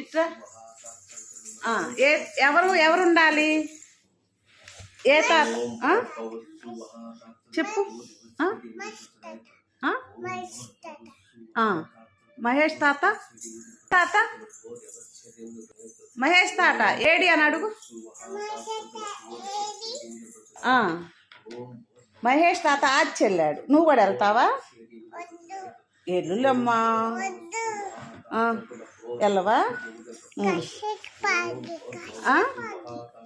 ఇట్లా ఎవరు ఎవరు ఉండాలి? ఏ తాత చెప్పు. మహేష్ తాత తాత మహేష్ తాత ఏడి అని అడుగు. మహేష్ తాత ఆచి వెళ్ళాడు, నువ్వు కూడా వెళ్తావా? ఎల్లుమ్మా, వెళ్ళవా?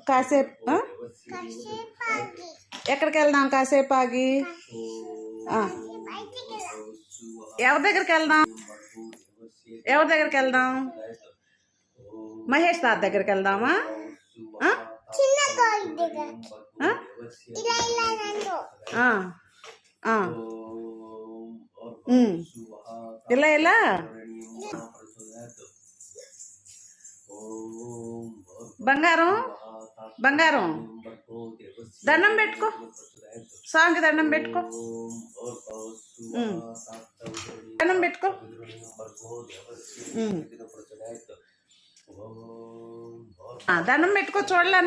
కాసేపు ఎక్కడికి వెళ్దాం? కాసేపు ఆగి ఎవరి దగ్గరికి వెళ్దాం? ఎవరి దగ్గరికి వెళ్దాం? మహేష్ తాత దగ్గరికి వెళ్దామా? ఇలా ఇలా బంగారం బంగారం దండం పెట్టుకో, సాంగ్ దండం పెట్టుకో, దండం పెట్టుకో. దండం పెట్టుకో, చూడలే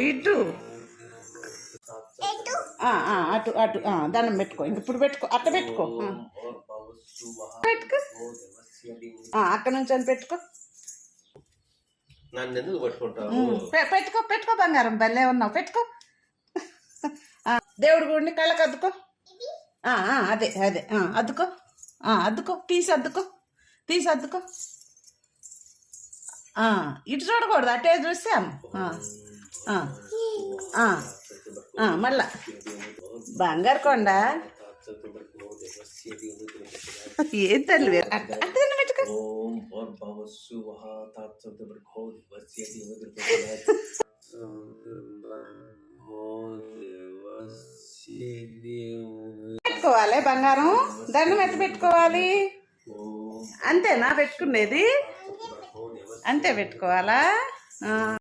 ఇటు అటు అటు దండం పెట్టుకో. ఇప్పుడు పెట్టుకో, అట్ట పెట్టుకో, పెట్టుకో, అక్కడ నుంచి అని పెట్టుకో. పెట్టుకో పెట్టుకో బంగారం, భలే ఉన్నావు, పెట్టుకో. దేవుడి గుడిని కళ్ళకు అద్దుకో. అదే అదే అద్దుకో, అద్దుకో, తీసి అద్దుకో, తీసి అద్దుకో. ఇటు చూడకూడదు, అటే చూసాను. మళ్ళా బంగారు కొండ ఏం తల్లి అట్ట పెట్టుకో. పెట్టుకోవాలి బంగారం, దండం ఎట్ట పెట్టుకోవాలి? అంతేనా పెట్టుకునేది? అంతే పెట్టుకోవాలా?